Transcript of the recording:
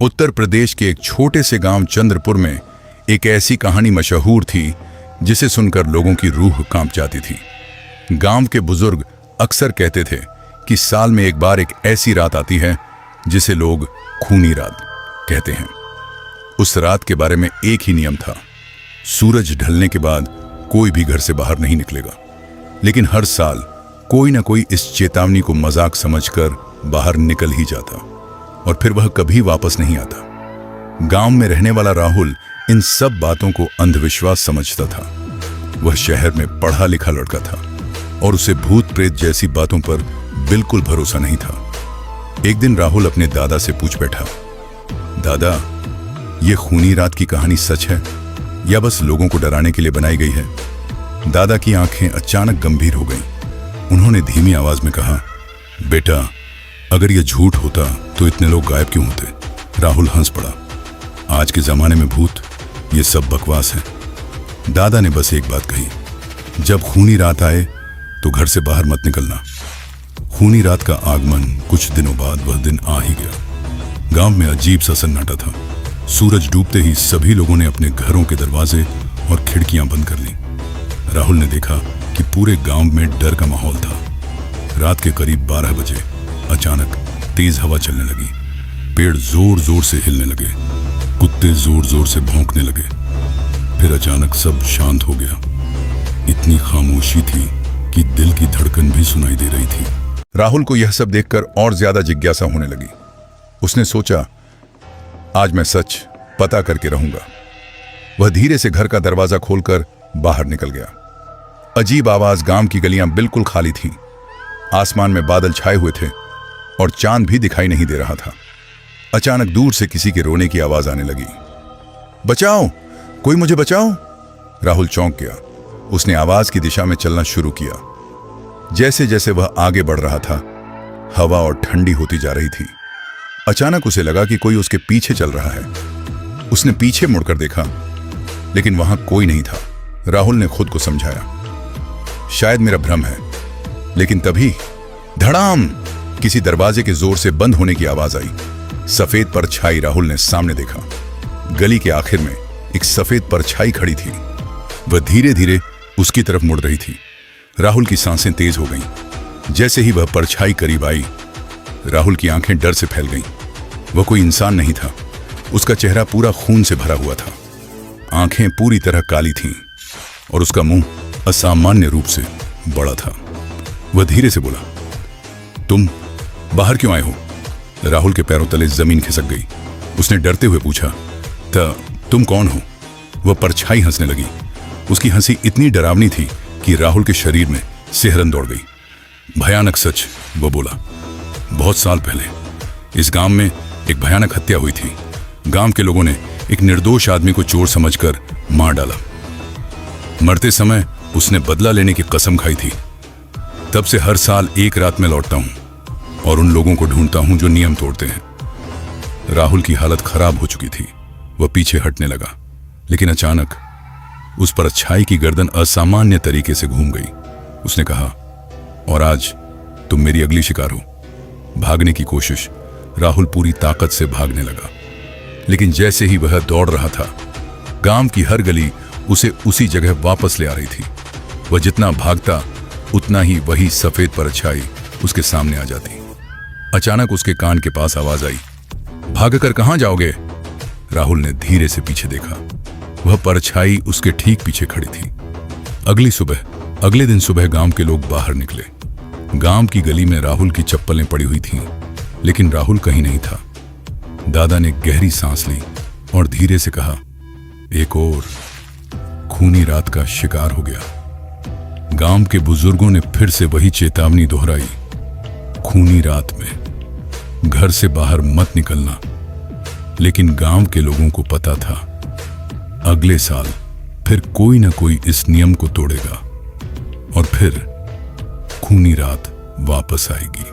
उत्तर प्रदेश के एक छोटे से गांव चंद्रपुर में एक ऐसी कहानी मशहूर थी जिसे सुनकर लोगों की रूह कांप जाती थी। गांव के बुजुर्ग अक्सर कहते थे कि साल में एक बार एक ऐसी रात आती है जिसे लोग खूनी रात कहते हैं। उस रात के बारे में एक ही नियम था, सूरज ढलने के बाद कोई भी घर से बाहर नहीं निकलेगा। लेकिन हर साल कोई ना कोई इस चेतावनी को मजाक समझकर बाहर निकल ही जाता और फिर वह कभी वापस नहीं आता। गांव में रहने वाला राहुल इन सब बातों को अंधविश्वास समझता था। वह शहर में पढ़ा लिखा लड़का था और उसे भूत प्रेत जैसी बातों पर बिल्कुल भरोसा नहीं था। एक दिन राहुल अपने दादा से पूछ बैठा, दादा, ये खूनी रात की कहानी सच है या बस लोगों को डराने के लिए बनाई गई है? दादा की आंखें अचानक गंभीर हो गईं। उन्होंने धीमी आवाज में कहा, बेटा, अगर यह झूठ होता तो इतने लोग गायब क्यों होते? राहुल हंस पड़ा। आज के जमाने में भूत, ये सब बकवास है। दादा ने बस एक बात कही, जब खूनी रात आए तो घर से बाहर मत निकलना। खूनी रात का आगमन कुछ दिनों बाद वह दिन आ ही गया। गांव में अजीब सा सन्नाटा था। सूरज डूबते ही सभी लोगों ने अपने घरों के दरवाजे और खिड़कियां बंद कर लीं। राहुल ने देखा कि पूरे गांव में डर का माहौल था। रात के करीब 12 बजे अचानक तेज हवा चलने लगी। पेड़ जोर जोर से हिलने लगे, कुत्ते जोर जोर से भौंकने लगे। फिर अचानक सब शांत हो गया। इतनी खामोशी थी कि दिल की धड़कन भी सुनाई दे रही थी। राहुल को यह सब देखकर और ज्यादा जिज्ञासा होने लगी। उसने सोचा, आज मैं सच पता करके रहूंगा। वह धीरे से घर का दरवाजा खोलकर बाहर निकल गया। अजीब आवाज, गांव की गलियां बिल्कुल खाली थीं। आसमान में बादल छाए हुए थे और चांद भी दिखाई नहीं दे रहा था। अचानक दूर से किसी के रोने की आवाज आने लगी। बचाओ, कोई मुझे बचाओ! राहुल चौंक गया। उसने आवाज की दिशा में चलना शुरू किया। जैसे जैसे वह आगे बढ़ रहा था, हवा और ठंडी होती जा रही थी। अचानक उसे लगा कि कोई उसके पीछे चल रहा है। उसने पीछे मुड़कर देखा, लेकिन वहां कोई नहीं था। राहुल ने खुद को समझाया, शायद मेरा भ्रम है। लेकिन तभी धड़ाम, किसी दरवाजे के जोर से बंद होने की आवाज आई। सफेद परछाई राहुल ने सामने देखा। गली के आखिर में एक सफेद परछाई खड़ी थी। वह धीरे धीरे उसकी तरफ मुड़ रही थी। राहुल की सांसें तेज हो गईं। जैसे ही वह परछाई करीब आई, राहुल की आंखें डर से फैल गईं। वह कोई इंसान नहीं था। उसका चेहरा पूरा खून से भरा हुआ था। आंखें पूरी तरह काली थीं और उसका मुंह असामान्य रूप से बड़ा था। वह धीरे से बोला, तुम बाहर क्यों आए हो? राहुल के पैरों तले जमीन खिसक गई। उसने डरते हुए पूछा, तुम कौन हो? वह परछाई हंसने लगी। उसकी हंसी इतनी डरावनी थी कि राहुल के शरीर में सिहरन दौड़ गई। भयानक सच, वह बोला, बहुत साल पहले इस गांव में एक भयानक हत्या हुई थी। गांव के लोगों ने एक निर्दोष आदमी को चोर समझकर मार डाला। मरते समय उसने बदला लेने की कसम खाई थी। तब से हर साल एक रात में लौटता हूं और उन लोगों को ढूंढता हूं जो नियम तोड़ते हैं। राहुल की हालत खराब हो चुकी थी। वह पीछे हटने लगा, लेकिन अचानक उस परछाई की गर्दन असामान्य तरीके से घूम गई। उसने कहा, और आज तुम मेरी अगली शिकार हो। भागने की कोशिश। राहुल पूरी ताकत से भागने लगा, लेकिन जैसे ही वह दौड़ रहा था, गांव की हर गली उसे उसी जगह वापस ले आ रही थी। वह जितना भागता उतना ही वही सफेद परछाई उसके सामने आ जाती। अचानक उसके कान के पास आवाज आई, भागकर कहां जाओगे? राहुल ने धीरे से पीछे देखा। वह परछाई उसके ठीक पीछे खड़ी थी। अगले दिन सुबह गांव के लोग बाहर निकले। गांव की गली में राहुल की चप्पलें पड़ी हुई थीं, लेकिन राहुल कहीं नहीं था। दादा ने गहरी सांस ली और धीरे से कहा, एक और खूनी रात का शिकार हो गया। गांव के बुजुर्गों ने फिर से वही चेतावनी दोहराई, खूनी रात में घर से बाहर मत निकलना। लेकिन गांव के लोगों को पता था, अगले साल फिर कोई ना कोई इस नियम को तोड़ेगा और फिर खूनी रात वापस आएगी।